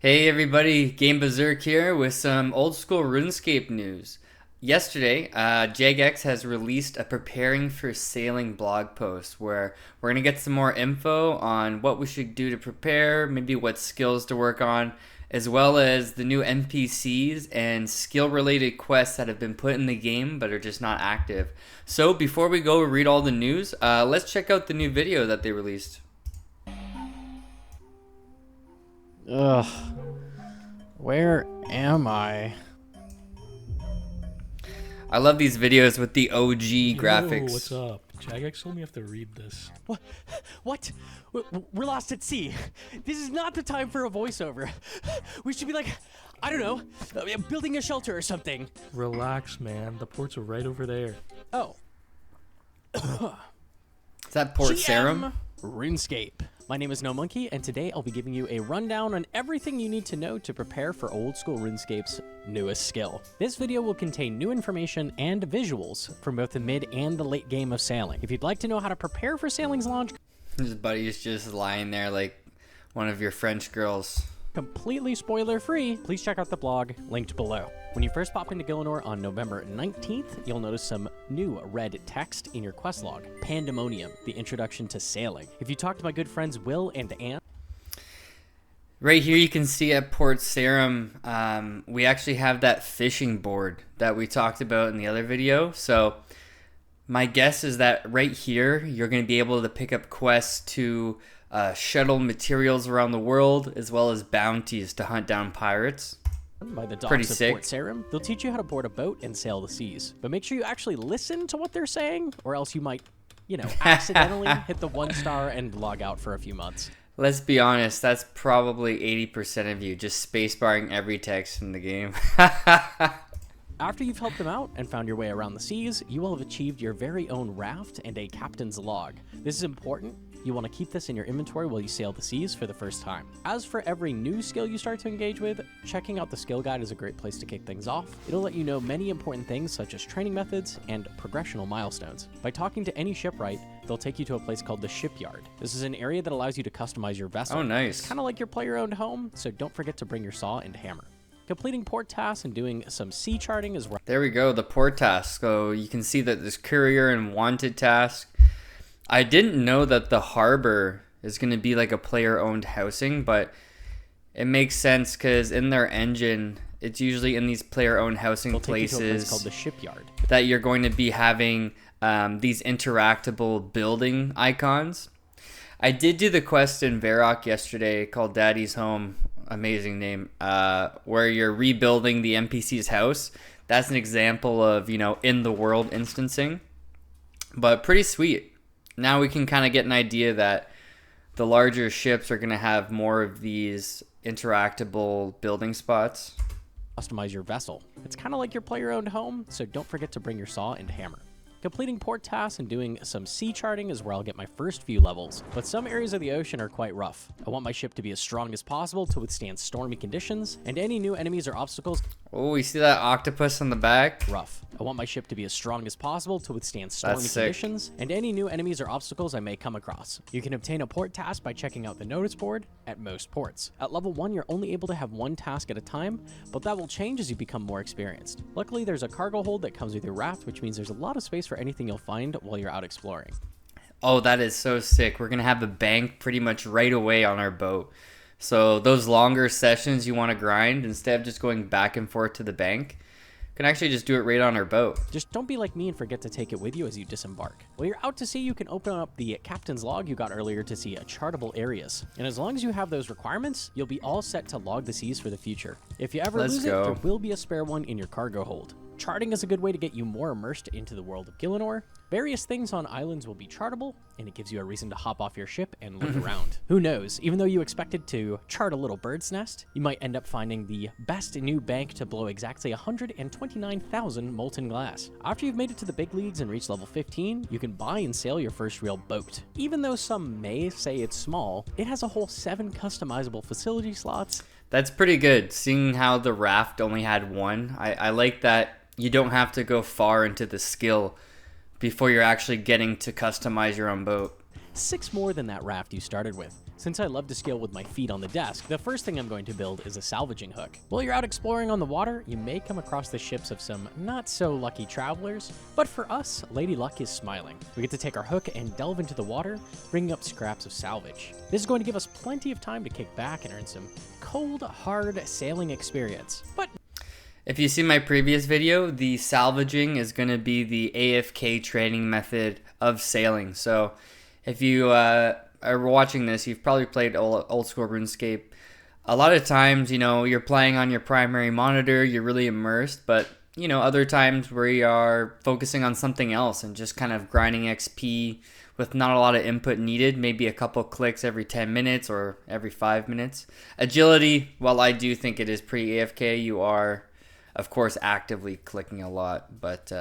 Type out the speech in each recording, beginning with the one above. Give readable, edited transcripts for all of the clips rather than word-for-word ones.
Hey everybody, Game Berserk here with some old school RuneScape news. Yesterday, Jagex has released a preparing for sailing blog post where we're going to get some more info on what we should do to prepare, maybe what skills to work on, as well as the new NPCs and skill related quests that have been put in the game but are just not active. So before we go read all the news, let's check out the new video that they released. Ugh. Where am I? I love these videos with the OG graphics. What's up? Jagex told me I have to read this. What? We're lost at sea. This is not the time for a voiceover. We should be like, I don't know, building a shelter or something. Relax, man. The ports are right over there. Oh. Is that Port Sarum? Runescape. My name is Gnomonkey, and today I'll be giving you a rundown on everything you need to know to prepare for old school RuneScape's newest skill. This video will contain new information and visuals from both the mid and the late game of sailing. If you'd like to know how to prepare for sailing's launch, His buddy's just lying there like one of your French girls. completely spoiler-free, please check out the blog linked below. When you first pop into Gillinor on November 19th, you'll notice some new red text in your quest log. Pandemonium, the introduction to sailing. If you talk to my good friends Will and Anne, Right here you can see at Port Sarum, we actually have that fishing board that we talked about in the other video. So my guess is that right here, you're going to be able to pick up quests to shuttle materials around the world, as well as bounties to hunt down pirates. by the Pretty docks of sick. Port Sarum, they'll teach you how to board a boat and sail the seas. But make sure you actually listen to what they're saying, or else you might, accidentally hit the 1-star and log out for a few months. Let's be honest, that's probably 80% of you just spacebarring every text in the game. After you've helped them out and found your way around the seas, you will have achieved your very own raft and a captain's log. This is important. You want to keep this in your inventory while you sail the seas for the first time. As for every new skill you start to engage with, checking out the skill guide is a great place to kick things off. It'll let you know many important things such as training methods and progressional milestones. By talking to any shipwright, they'll take you to a place called the shipyard. This is an area that allows you to customize your vessel. Oh, nice. It's kind of like your player-owned home, so don't forget to bring your saw and hammer. Completing port tasks and doing some sea charting is There we go, the port task. So you can see that there's courier and wanted task. I didn't know that the harbor is going to be like a player-owned housing, but it makes sense because in their engine, it's usually in these player-owned housing They'll take you to a place places called the shipyard. that you're going to be having these interactable building icons. I did do the quest in Varrock yesterday called Daddy's Home. Amazing name, where you're rebuilding the NPC's house. That's an example of, in the world instancing, but pretty sweet. Now we can kind of get an idea that the larger ships are going to have more of these interactable building spots. Customize your vessel. It's kind of like your player-owned home, so don't forget to bring your saw and hammer. Completing port tasks and doing some sea charting is where I'll get my first few levels, but some areas of the ocean are quite rough. I want my ship to be as strong as possible to withstand stormy conditions, and any new enemies or obstacles Oh, we see that octopus on the back? rough. I want my ship to be as strong as possible to withstand stormy That's sick. conditions, and any new enemies or obstacles I may come across. You can obtain a port task by checking out the notice board at most ports. At level 1, you're only able to have one task at a time, but that will change as you become more experienced. Luckily, there's a cargo hold that comes with your raft, which means there's a lot of space for anything you'll find while you're out exploring. Oh, that is so sick. We're going to have a bank pretty much right away on our boat. So those longer sessions you want to grind, instead of just going back and forth to the bank, you can actually just do it right on our boat. Just don't be like me and forget to take it with you as you disembark. While you're out to sea, you can open up the captain's log you got earlier to see chartable areas. And as long as you have those requirements, you'll be all set to log the seas for the future. If you ever Let's lose go. it, there will be a spare one in your cargo hold. Charting is a good way to get you more immersed into the world of Gillinor. Various things on islands will be chartable, and it gives you a reason to hop off your ship and look around. Who knows, even though you expected to chart a little bird's nest, you might end up finding the best new bank to blow exactly 129,000 molten glass. After you've made it to the big leagues and reached level 15, you can buy and sail your first real boat. Even though some may say it's small, it has a whole 7 customizable facility slots. That's pretty good, seeing how the raft only had one. I like that you don't have to go far into the skill before you're actually getting to customize your own boat. 6 more than that raft you started with. Since I love to scale with my feet on the desk, the first thing I'm going to build is a salvaging hook. While you're out exploring on the water, you may come across the ships of some not so lucky travelers, but for us, Lady Luck is smiling. We get to take our hook and delve into the water, bringing up scraps of salvage. This is going to give us plenty of time to kick back and earn some cold, hard sailing experience. But if you see my previous video, the salvaging is going to be the AFK training method of sailing. So if you are watching this, you've probably played old school RuneScape. A lot of times, you're playing on your primary monitor, you're really immersed, but other times where you are focusing on something else and just kind of grinding XP with not a lot of input needed, maybe a couple clicks every 10 minutes or every 5 minutes. Agility, while I do think it is pretty AFK, you are, of course, actively clicking a lot, but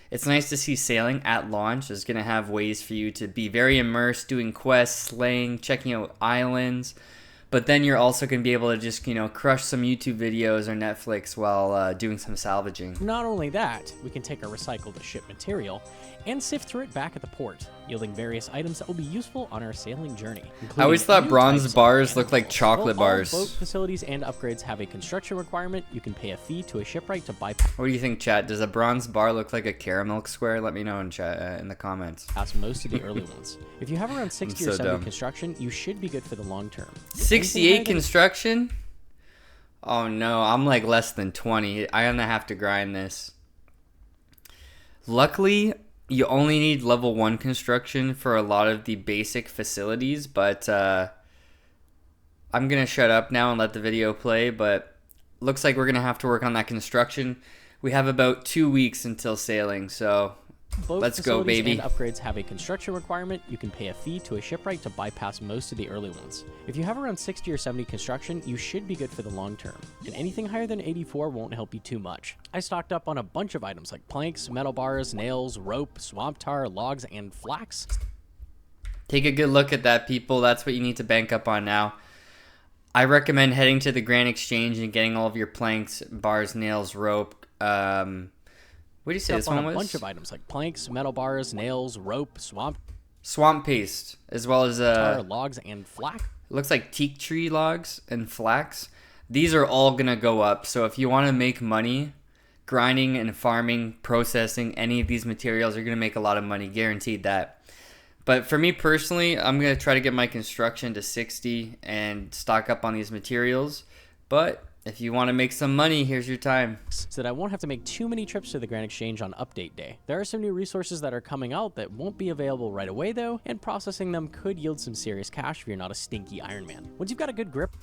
it's nice to see sailing at launch is going to have ways for you to be very immersed, doing quests, slaying, checking out islands, but then you're also going to be able to just, crush some YouTube videos or Netflix while doing some salvaging. not only that, we can take our recycled ship material and sift through it back at the port, yielding various items that will be useful on our sailing journey. I always thought new bronze types of bars looked like animals. chocolate While bars. all boat facilities and upgrades have a construction requirement, you can pay a fee to a shipwright to bypass What do you think, chat? Does a bronze bar look like a caramel square? Let me know in chat in the comments. most of the early ones. If you have around 60 or so 70 dumb. construction, you should be good for the long term. 68 construction? Oh no, I'm like less than 20. I'm gonna have to grind this. Luckily, you only need level 1 construction for a lot of the basic facilities, but I'm gonna shut up now and let the video play, but looks like we're gonna have to work on that construction. We have about 2 weeks until sailing, so Boat let's go, facilities baby. and upgrades have a construction requirement. You can pay a fee to a shipwright to bypass most of the early ones. If you have around 60 or 70 construction, you should be good for the long term. And anything higher than 84 won't help you too much. I stocked up on a bunch of items like planks, metal bars, nails, rope, swamp tar, logs, and flax. Take a good look at that, people. That's what you need to bank up on now. I recommend heading to the Grand Exchange and getting all of your planks, bars, nails, rope. What do you say this one on was? a bunch of items like planks, metal bars, nails, rope, swamp Swamp paste, as well as tar, logs, and flax. it looks like teak tree logs and flax. These are all gonna go up. So if you want to make money, grinding and farming, processing any of these materials, you're gonna make a lot of money, guaranteed that. But for me personally, I'm gonna try to get my construction to 60 and stock up on these materials. But if you want to make some money, here's your time. So that I won't have to make too many trips to the Grand Exchange on update day. There are some new resources that are coming out that won't be available right away though, and processing them could yield some serious cash if you're not a stinky Iron Man. Once you've got a good grip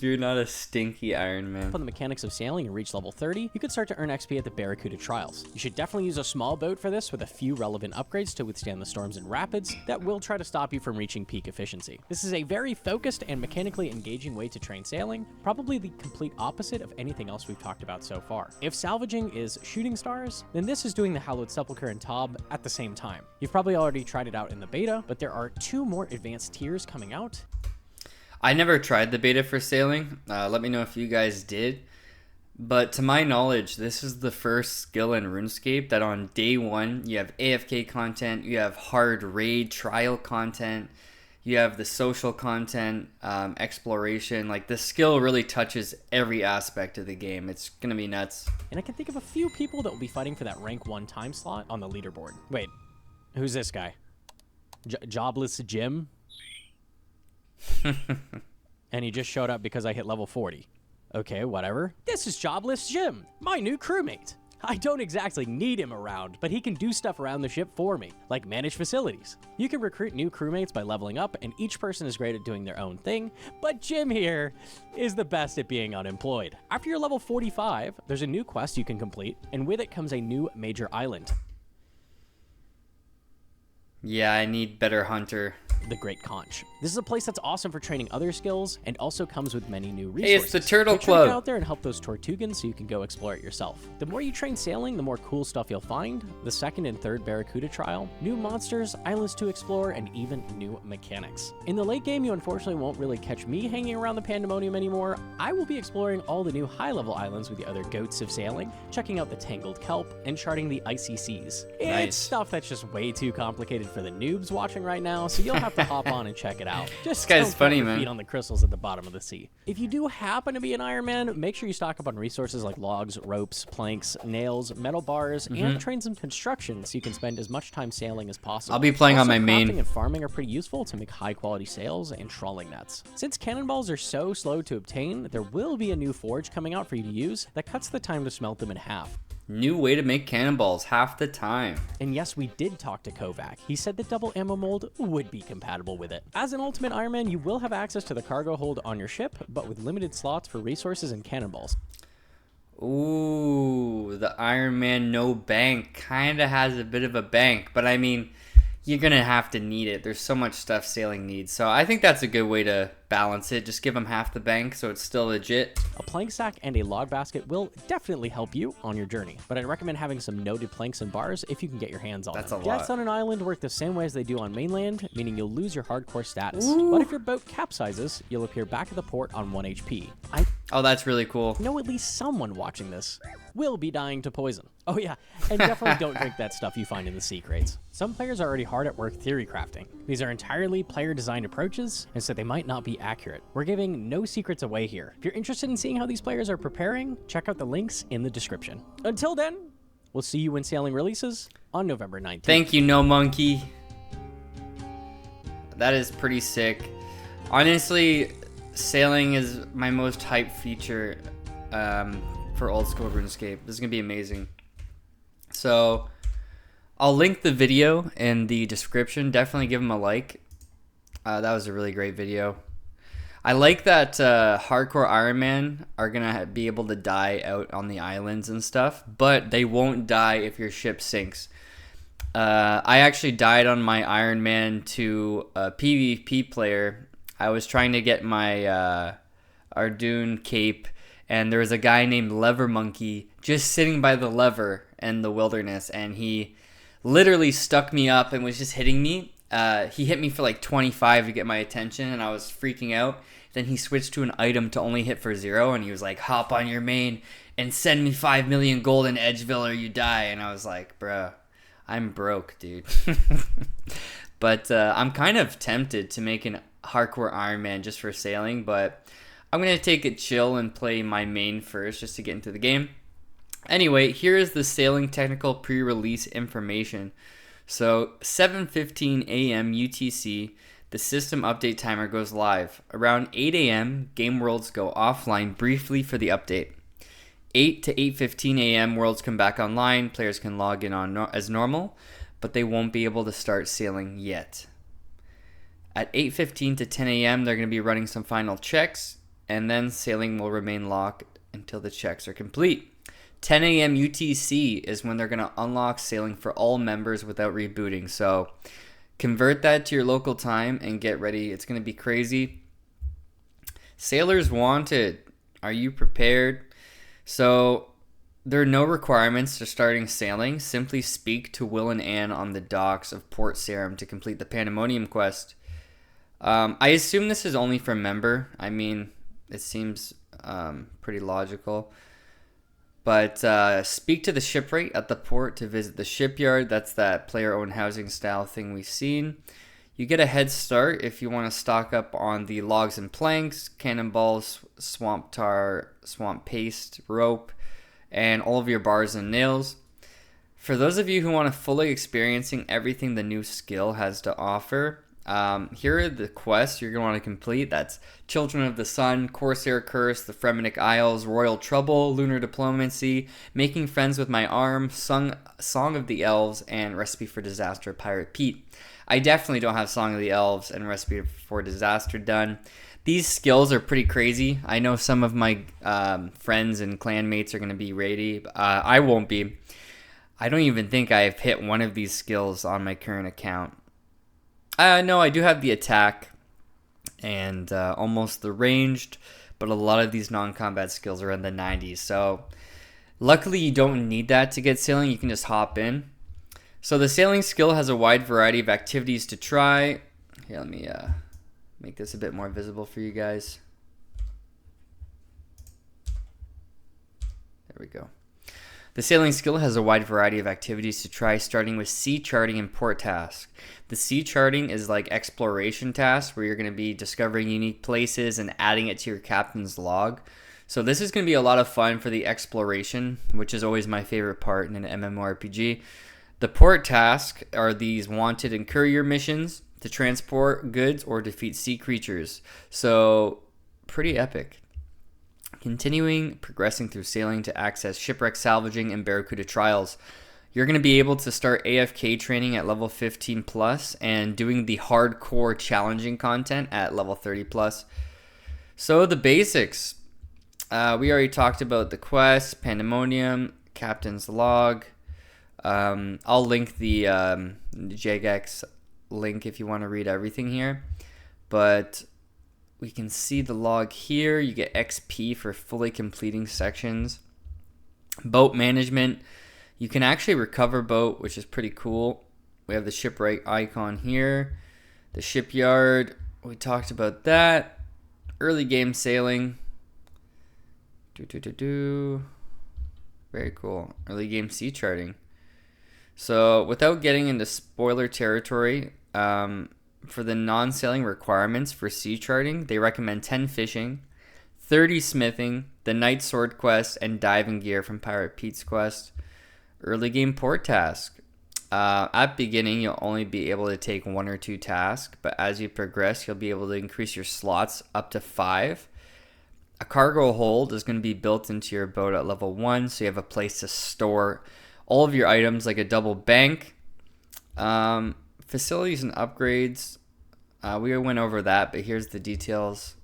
You're not a stinky Iron Man. on the mechanics of sailing and reach level 30, you could start to earn XP at the Barracuda Trials. You should definitely use a small boat for this with a few relevant upgrades to withstand the storms and rapids that will try to stop you from reaching peak efficiency. This is a very focused and mechanically engaging way to train sailing, probably the complete opposite of anything else we've talked about so far. If salvaging is shooting stars, then this is doing the Hallowed Sepulchre and Tob at the same time. You've probably already tried it out in the beta, but there are 2 more advanced tiers coming out. I never tried the beta for sailing. Let me know if you guys did. But to my knowledge, this is the first skill in RuneScape that on day 1, you have AFK content, you have hard raid trial content, you have the social content, exploration. Like, the skill really touches every aspect of the game. It's going to be nuts. And I can think of a few people that will be fighting for that rank 1 time slot on the leaderboard. Wait, who's this guy? Jobless Jim? And he just showed up because I hit level 40. Okay, whatever. This is Jobless Jim, my new crewmate. I don't exactly need him around, but he can do stuff around the ship for me, like manage facilities. You can recruit new crewmates by leveling up, and each person is great at doing their own thing, but Jim here is the best at being unemployed. After you're level 45, there's a new quest you can complete, and with it comes a new major island, Yeah, I need better hunter. the Great Conch. This is a place that's awesome for training other skills and also comes with many new Hey, resources. it's the Turtle Make sure to Club. get out there and help those Tortugans so you can go explore it yourself. The more you train sailing, the more cool stuff you'll find. The 2nd and 3rd Barracuda trial, new monsters, islands to explore, and even new mechanics. In the late game, you unfortunately won't really catch me hanging around the Pandemonium anymore. I will be exploring all the new high-level islands with the other goats of sailing, checking out the Tangled Kelp, and charting the icy seas. Nice. It's stuff that's just way too complicated for the noobs watching right now, so you'll have have to hop on and check it out. Just guy's don't put funny, your man. feet on the crystals at the bottom of the sea. If you do happen to be an Iron Man, make sure you stock up on resources like logs, ropes, planks, nails, metal bars, and train some construction so you can spend as much time sailing as possible. I'll be playing on Also, my main. crafting and farming are pretty useful to make high-quality sails and trawling nets. Since cannonballs are so slow to obtain, there will be a new forge coming out for you to use that cuts the time to smelt them in half. New way to make cannonballs half the time. And yes, we did talk to Kovac. He said the double ammo mold would be compatible with it. As an Ultimate Iron Man, you will have access to the cargo hold on your ship, but with limited slots for resources and cannonballs. Ooh, the Iron Man no bank kind of has a bit of a bank, but I mean, you're going to have to need it. There's so much stuff sailing needs. So I think that's a good way to balance it. Just give them half the bank so it's still legit. A plank sack and a log basket will definitely help you on your journey, but I'd recommend having some noted planks and bars if you can get your hands on That's them. a lot. Deaths on an island work the same way as they do on mainland, meaning you'll lose your hardcore status. But if your boat capsizes, you'll appear back at the port on 1 HP. I Oh, that's really cool. know at least someone watching this will be dying to poison. Oh yeah, and definitely don't drink that stuff you find in the sea crates. Some players are already hard at work theory crafting. These are entirely player-designed approaches, and so they might not be accurate. We're giving no secrets away here. If you're interested in seeing how these players are preparing, check out the links in the description. Until then, we'll see you when sailing releases on November 19th. Thank you, Gnomonkey. That is pretty sick. Honestly, sailing is my most hyped feature for old school RuneScape. This is going to be amazing. So, I'll link the video in the description. Definitely give them a like. That was a really great video. I like that hardcore Iron Man are going to be able to die out on the islands and stuff, but they won't die if your ship sinks. I actually died on my Iron Man to a PvP player. I was trying to get my Ardoon cape, and there was a guy named Lever Monkey just sitting by the lever in the wilderness, and he literally stuck me up and was just hitting me. He hit me for like 25 to get my attention, and I was freaking out. Then he switched to an item to only hit for 0, and he was like, hop on your main and send me 5 million gold in Edgeville or you die. And I was like, bruh, I'm broke, dude. But I'm kind of tempted to make an hardcore Iron Man just for sailing, but I'm going to take it chill and play my main first just to get into the game. Anyway, here is the sailing technical pre-release information. So 7:15 a.m. UTC, the system update timer goes live. Around 8 a.m., game worlds go offline briefly for the update. 8 to 8:15 a.m. worlds come back online. Players can log in as normal, but they won't be able to start sailing yet. At 8:15 to 10 a.m., they're going to be running some final checks, and then sailing will remain locked until the checks are complete. 10 a.m. UTC is when they're going to unlock sailing for all members without rebooting. So convert that to your local time and get ready. It's going to be crazy. Sailors wanted. Are you prepared? So there are no requirements to starting sailing. Simply speak to Will and Anne on the docks of Port Sarum to complete the Pandemonium quest. I assume this is only for member. I mean, it seems pretty logical. But speak to the shipwright at the port to visit the shipyard. That's that player-owned housing style thing we've seen. You get a head start if you want to stock up on the logs and planks, cannonballs, swamp tar, swamp paste, rope, and all of your bars and nails. For those of you who want to fully experiencing everything the new skill has to offer, here are the quests you're going to want to complete. That's Children of the Sun, Corsair Curse, the Fremenic Isles, Royal Trouble, Lunar Diplomacy, Making Friends with My Arm, Song of the Elves, and Recipe for Disaster, Pirate Pete. I definitely don't have Song of the Elves and Recipe for Disaster done. These skills are pretty crazy. I know some of my friends and clanmates are going to be ready. I won't be. I don't even think I've hit one of these skills on my current account. No, I do have the attack and almost the ranged, but a lot of these non-combat skills are in the 90s. So luckily you don't need that to get sailing. You can just hop in. So the sailing skill has a wide variety of activities to try. Here, let me make this a bit more visible for you guys. There we go. The sailing skill has a wide variety of activities to try, starting with sea charting and port task. The sea charting is like exploration tasks where you're going to be discovering unique places and adding it to your captain's log. So this is going to be a lot of fun for the exploration, which is always my favorite part in an MMORPG. The port task are these wanted and courier missions to transport goods or defeat sea creatures. So pretty epic. Continuing, progressing through sailing to access shipwreck salvaging and barracuda trials. You're going to be able to start AFK training at level 15 plus and doing the hardcore challenging content at level 30 plus. So the basics. We already talked about the quest, Pandemonium, Captain's Log. I'll link the Jagex link if you want to read everything here. But we can see the log here. You get XP for fully completing sections. Boat management. You can actually recover boat, which is pretty cool. We have the shipwright icon here. The shipyard. We talked about that. Early game sailing. Very cool. Early game sea charting. So without getting into spoiler territory, for the non-sailing requirements for sea charting, they recommend 10 fishing, 30 smithing, the Knight Sword quest, and diving gear from Pirate Pete's quest. Early game port task. At beginning, you'll only be able to take 1 or 2 tasks, but as you progress, you'll be able to increase your slots up to 5. A cargo hold is going to be built into your boat at level 1, so you have a place to store all of your items, like a double bank. Facilities and upgrades. We went over that, but here's the details.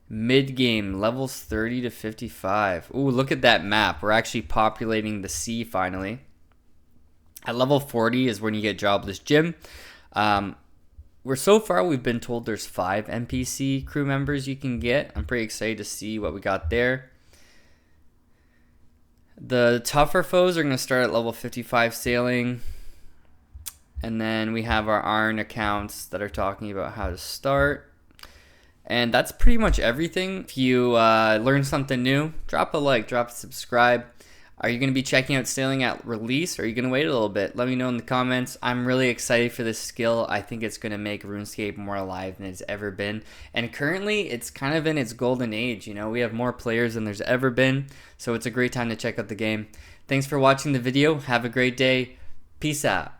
Mid-game, levels 30 to 55. Ooh, look at that map. We're actually populating the sea finally. At level 40 is when you get Jobless Jim. So far, we've been told there's 5 NPC crew members you can get. I'm pretty excited to see what we got there. The tougher foes are going to start at level 55 sailing. And then we have our iron accounts that are talking about how to start. And that's pretty much everything. If you learned something new, drop a like, drop a subscribe. Are you going to be checking out sailing at release, or are you going to wait a little bit? Let me know in the comments. I'm really excited for this skill. I think it's going to make RuneScape more alive than it's ever been. And currently, it's kind of in its golden age. You know, we have more players than there's ever been. So it's a great time to check out the game. Thanks for watching the video. Have a great day. Peace out.